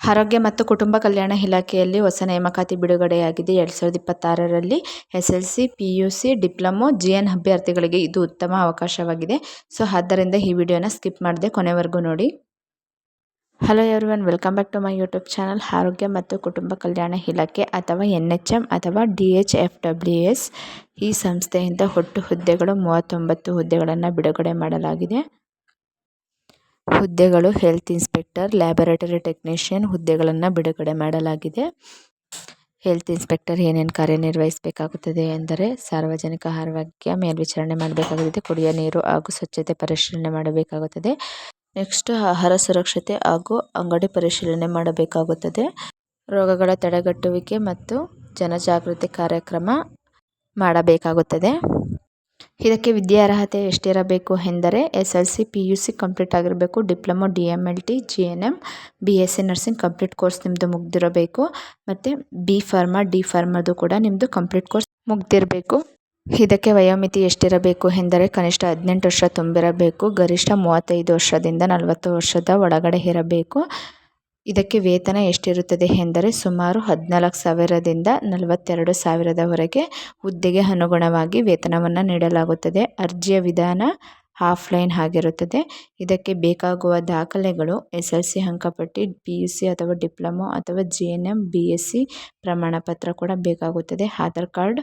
ಆರೋಗ್ಯ ಮತ್ತು ಕುಟುಂಬ ಕಲ್ಯಾಣ ಇಲಾಖೆಯಲ್ಲಿ ಹೊಸ ನೇಮಕಾತಿ ಬಿಡುಗಡೆಯಾಗಿದೆ. 2026ರಲ್ಲಿ SSLC, PUC, ಡಿಪ್ಲೊಮೊ, GN ಅಭ್ಯರ್ಥಿಗಳಿಗೆ ಇದು ಉತ್ತಮ ಅವಕಾಶವಾಗಿದೆ. ಆದ್ದರಿಂದ ಈ ವಿಡಿಯೋನ ಸ್ಕಿಪ್ ಮಾಡದೆ ಕೊನೆವರೆಗೂ ನೋಡಿ. Hello everyone, welcome back to my YouTube channel. ಆರೋಗ್ಯ ಮತ್ತು ಕುಟುಂಬ ಕಲ್ಯಾಣ ಇಲಾಖೆ ಅಥವಾ NHM ಅಥವಾ DHFWS ಈ ಸಂಸ್ಥೆಯಿಂದ ಒಟ್ಟು ಹುದ್ದೆಗಳು 39 ಹುದ್ದೆಗಳನ್ನು ಬಿಡುಗಡೆ ಮಾಡಲಾಗಿದೆ. ಹುದ್ದೆಗಳು ಹೆಲ್ತ್ ಇನ್ಸ್ಪೆಕ್ಟರ್, ಲ್ಯಾಬೊರೇಟರಿ ಟೆಕ್ನಿಷಿಯನ್ ಹುದ್ದೆಗಳನ್ನು ಬಿಡುಗಡೆ ಮಾಡಲಾಗಿದೆ. ಹೆಲ್ತ್ ಇನ್ಸ್ಪೆಕ್ಟರ್ ಏನೇನು ಕಾರ್ಯನಿರ್ವಹಿಸಬೇಕಾಗುತ್ತದೆ ಎಂದರೆ ಸಾರ್ವಜನಿಕ ಆರೋಗ್ಯ ಮೇಲ್ವಿಚಾರಣೆ ಮಾಡಬೇಕಾಗುತ್ತದೆ, ಕುಡಿಯುವ ನೀರು ಹಾಗೂ ಸ್ವಚ್ಛತೆ ಪರಿಶೀಲನೆ ಮಾಡಬೇಕಾಗುತ್ತದೆ. ನೆಕ್ಸ್ಟ್ ಆಹಾರ ಸುರಕ್ಷತೆ ಹಾಗೂ ಅಂಗಡಿ ಪರಿಶೀಲನೆ ಮಾಡಬೇಕಾಗುತ್ತದೆ. ರೋಗಗಳ ತಡೆಗಟ್ಟುವಿಕೆ ಮತ್ತು ಜನಜಾಗೃತಿ ಕಾರ್ಯಕ್ರಮ ಮಾಡಬೇಕಾಗುತ್ತದೆ. ಇದಕ್ಕೆ ವಿದ್ಯಾರ್ಹತೆ ಎಷ್ಟಿರಬೇಕು ಎಂದರೆ SSLC, PUC ಕಂಪ್ಲೀಟ್ ಆಗಿರಬೇಕು. Diploma, DMLT, GNM, BSc nursing complete course ನಿಮ್ಮದು ಮುಗ್ದಿರಬೇಕು. ಮತ್ತು D ಫಾರ್ಮದು ಕೂಡ ನಿಮ್ಮದು ಕಂಪ್ಲೀಟ್ ಕೋರ್ಸ್ ಮುಗ್ದಿರಬೇಕು. ಇದಕ್ಕೆ ವಯೋಮಿತಿ ಎಷ್ಟಿರಬೇಕು ಎಂದರೆ ಕನಿಷ್ಠ 18 ವರ್ಷ ತುಂಬಿರಬೇಕು, ಗರಿಷ್ಠ 35 ವರ್ಷದಿಂದ 40 ವರ್ಷದ ಒಳಗಡೆ ಇರಬೇಕು. ಇದಕ್ಕೆ ವೇತನ ಎಷ್ಟಿರುತ್ತದೆ ಎಂದರೆ ಸುಮಾರು 14,000ದಿಂದ 42,000ದವರೆಗೆ ಹುದ್ದೆಗೆ ಅನುಗುಣವಾಗಿ ವೇತನವನ್ನು ನೀಡಲಾಗುತ್ತದೆ. ಅರ್ಜಿಯ ವಿಧಾನ ಆಫ್ಲೈನ್ ಆಗಿರುತ್ತದೆ. ಇದಕ್ಕೆ ಬೇಕಾಗುವ ದಾಖಲೆಗಳು SSLC ಅಂಕಪಟ್ಟಿ, PUC ಅಥವಾ ಡಿಪ್ಲೊಮೊ ಅಥವಾ GNM, BSc ಪ್ರಮಾಣಪತ್ರ ಕೂಡ ಬೇಕಾಗುತ್ತದೆ. ಆಧಾರ್ ಕಾರ್ಡ್,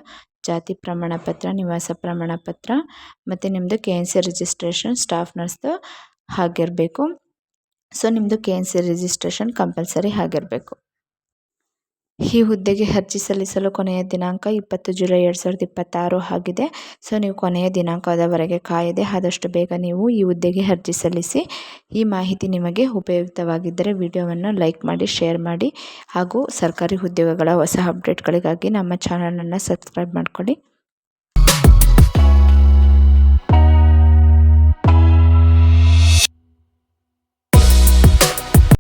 ಜಾತಿ ಪ್ರಮಾಣಪತ್ರ, ನಿವಾಸ ಪ್ರಮಾಣಪತ್ರ ಮತ್ತು ನಿಮ್ಮದು KNC ರಿಜಿಸ್ಟ್ರೇಷನ್ ಸ್ಟಾಫ್ ನರ್ಸ್ದು ಆಗಿರಬೇಕು. ನಿಮ್ಮದು KNC ರಿಜಿಸ್ಟ್ರೇಷನ್ ಕಂಪಲ್ಸರಿ ಆಗಿರಬೇಕು. ಈ ಹುದ್ದೆಗೆ ಅರ್ಜಿ ಸಲ್ಲಿಸಲು ಕೊನೆಯ ದಿನಾಂಕ 20 ಜುಲೈ 2026 ಆಗಿದೆ. ನೀವು ಕೊನೆಯ ದಿನಾಂಕದವರೆಗೆ ಕಾಯದೆ ಆದಷ್ಟು ಬೇಗ ನೀವು ಈ ಹುದ್ದೆಗೆ ಅರ್ಜಿ ಸಲ್ಲಿಸಿ. ಈ ಮಾಹಿತಿ ನಿಮಗೆ ಉಪಯುಕ್ತವಾಗಿದ್ದರೆ ವಿಡಿಯೋವನ್ನು ಲೈಕ್ ಮಾಡಿ, ಶೇರ್ ಮಾಡಿ ಹಾಗೂ ಸರ್ಕಾರಿ ಉದ್ಯೋಗಗಳ ಹೊಸ ಅಪ್ಡೇಟ್ಗಳಿಗಾಗಿ ನಮ್ಮ ಚಾನಲನ್ನು ಸಬ್ಸ್ಕ್ರೈಬ್ ಮಾಡ್ಕೊಳ್ಳಿ.